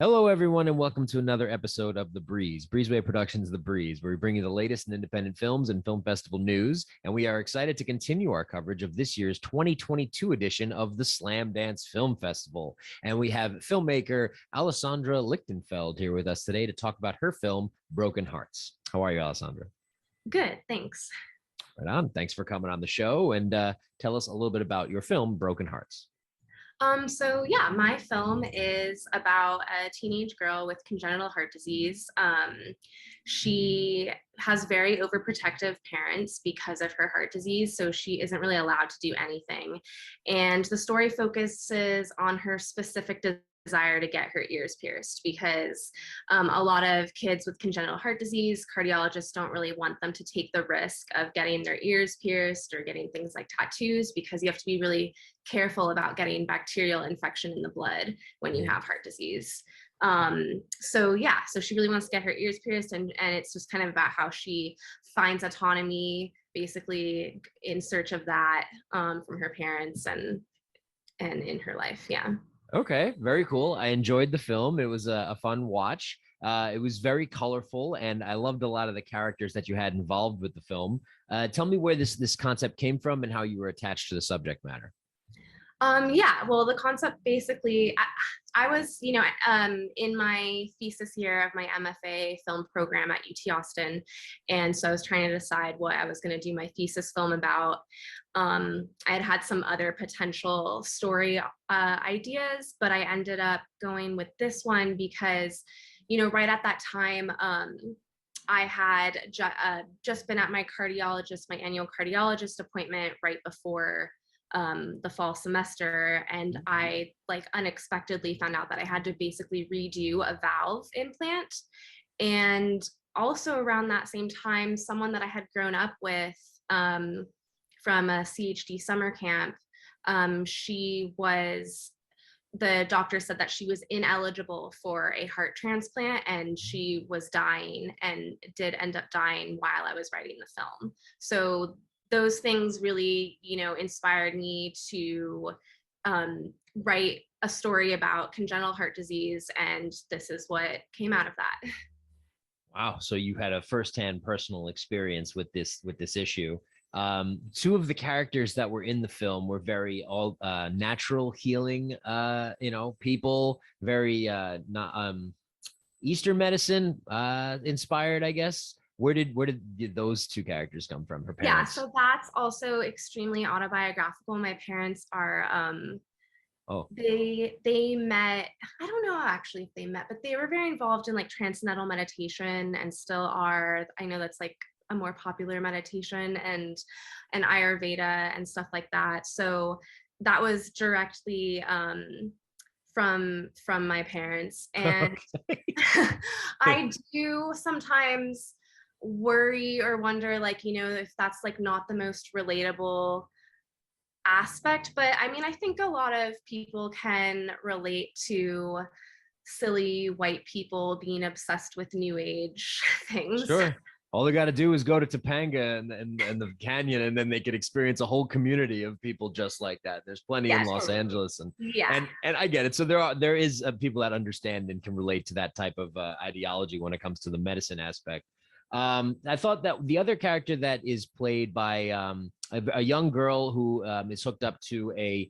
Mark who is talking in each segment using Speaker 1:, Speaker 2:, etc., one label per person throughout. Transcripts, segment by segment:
Speaker 1: Hello, everyone, and welcome to another episode of The Breeze, Breezeway Productions The Breeze, where we bring you the latest in independent films and film festival news. And we are excited to continue our coverage of this year's 2022 edition of the Slamdance Film Festival. And we have filmmaker Alessandra Lichtenfeld here with us today to talk about her film, Broken Hearts. How are you, Alessandra?
Speaker 2: Good, thanks.
Speaker 1: Right on. Thanks for coming on the show and tell us a little bit about your film, Broken Hearts.
Speaker 2: My film is about a teenage girl with congenital heart disease. She has very overprotective parents because of her heart disease, so she isn't really allowed to do anything. And the story focuses on her specific desire to get her ears pierced because a lot of kids with congenital heart disease, cardiologists don't really want them to take the risk of getting their ears pierced or getting things like tattoos because you have to be really careful about getting bacterial infection in the blood when you have heart disease. So she really wants to get her ears pierced, and it's just kind of about how she finds autonomy basically in search of that from her parents and in her life. Yeah.
Speaker 1: Okay, very cool. I enjoyed the film. It was a fun watch. It was very colorful, and I loved a lot of the characters that you had involved with the film. Tell me where this concept came from and how you were attached to the subject matter.
Speaker 2: Well, the concept basically, I was, in my thesis year of my MFA film program at UT Austin. And so I was trying to decide what I was going to do my thesis film about. I had some other potential story ideas, but I ended up going with this one because, right at that time, I had just been at my annual cardiologist appointment right before the fall semester, and I unexpectedly found out that I had to basically redo a valve implant. And also around that same time, someone that I had grown up with from a CHD summer camp, the doctor said that she was ineligible for a heart transplant, and she was dying and did end up dying while I was writing the film. So those things really, inspired me to write a story about congenital heart disease, and this is what came out of that.
Speaker 1: Wow, so you had a firsthand personal experience with this issue. Two of the characters that were in the film were very all natural healing, people, very not Eastern medicine inspired, I guess. Where did those two characters come from? Her
Speaker 2: Yeah,
Speaker 1: parents.
Speaker 2: so that's also extremely autobiographical. My parents are
Speaker 1: Oh,
Speaker 2: they met, I don't know actually if they met, but they were very involved in transcendental meditation and still are. I know that's a more popular meditation, and Ayurveda and stuff like that. So that was directly from my parents. And
Speaker 1: okay.
Speaker 2: I do sometimes worry or wonder if that's not the most relatable aspect, but I mean, I think a lot of people can relate to silly white people being obsessed with new age things.
Speaker 1: Sure. All they got to do is go to Topanga and the canyon, and then they could experience a whole community of people just like that. There's plenty in
Speaker 2: Yeah,
Speaker 1: Los
Speaker 2: totally.
Speaker 1: Angeles, and
Speaker 2: Yeah.
Speaker 1: and I get it. So there is people that understand and can relate to that type of ideology when it comes to the medicine aspect. I thought that the other character that is played by a young girl who is hooked up to a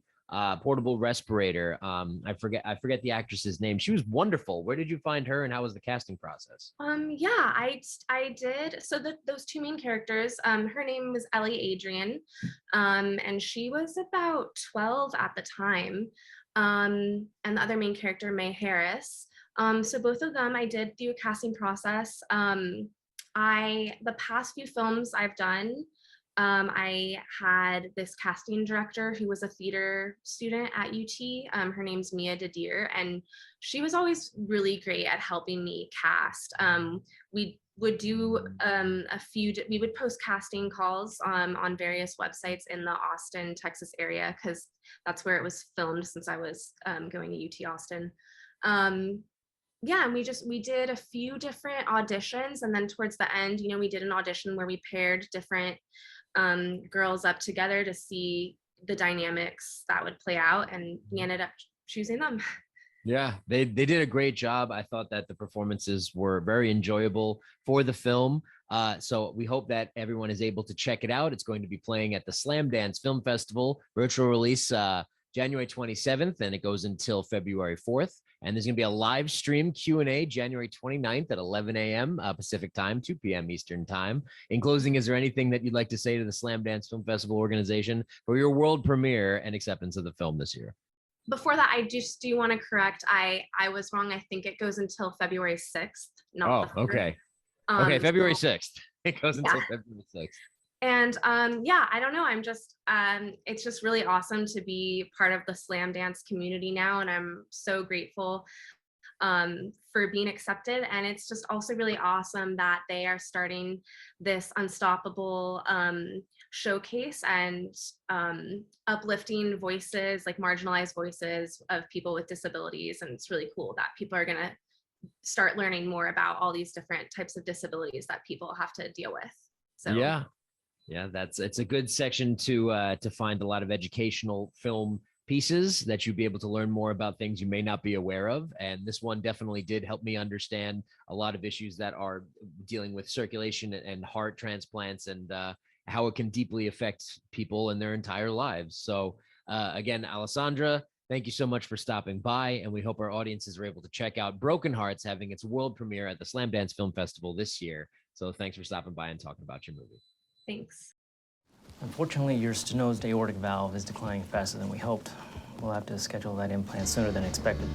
Speaker 1: portable respirator. I forget the actress's name. She was wonderful. Where did you find her, and how was the casting process?
Speaker 2: I did. So those two main characters, her name was Ellie Adrean, and she was about 12 at the time. And the other main character, Maye Harris. So both of them I did through a casting process. The past few films I've done, I had this casting director who was a theater student at UT. Her name's Maye Harris, and she was always really great at helping me cast. We would do we would post casting calls on various websites in the Austin, Texas area, because that's where it was filmed since I was going to UT Austin. And we did a few different auditions, and then towards the end, we did an audition where we paired different girls up together to see the dynamics that would play out, and we ended up choosing them.
Speaker 1: Yeah, they did a great job. I thought that the performances were very enjoyable for the film. So we hope that everyone is able to check it out. It's going to be playing at the Slamdance Film Festival, virtual release January 27th, and it goes until February 4th. And there's going to be a live stream Q&A January 29th at 11 a.m. Pacific time, 2 p.m. Eastern time. In closing, is there anything that you'd like to say to the Slamdance Film Festival organization for your world premiere and acceptance of the film this year?
Speaker 2: Before that, I just do want to correct. I was wrong. I think it goes until February 6th, not the 3rd.
Speaker 1: Okay. Okay, February 6th. It goes until
Speaker 2: Yeah.
Speaker 1: February 6th.
Speaker 2: And yeah, I don't know. I'm just, it's just really awesome to be part of the Slamdance community now. And I'm so grateful for being accepted. And it's just also really awesome that they are starting this unstoppable showcase and uplifting voices, like marginalized voices of people with disabilities. And it's really cool that people are gonna start learning more about all these different types of disabilities that people have to deal with. So
Speaker 1: yeah, it's a good section to find a lot of educational film pieces that you'd be able to learn more about things you may not be aware of. And this one definitely did help me understand a lot of issues that are dealing with circulation and heart transplants and how it can deeply affect people in their entire lives. So again, Alessandra, thank you so much for stopping by. And we hope our audiences are able to check out Broken Hearts having its world premiere at the Slamdance Film Festival this year. So thanks for stopping by and talking about your movie.
Speaker 2: thanks.
Speaker 3: Unfortunately, your stenosed aortic valve is declining faster than we hoped. We'll have to schedule that implant sooner than expected.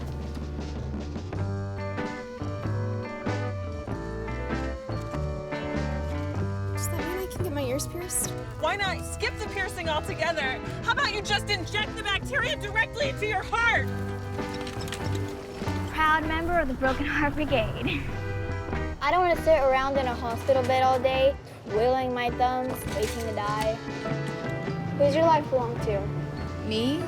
Speaker 4: Does that mean I can get my ears pierced?
Speaker 5: Why not skip the piercing altogether? How about you just inject the bacteria directly into your heart?
Speaker 6: Proud member of the Broken Heart Brigade.
Speaker 7: I don't want to sit around in a hospital bed all day, twiddling my thumbs, waiting to die. Who's your life belong to?
Speaker 4: Me?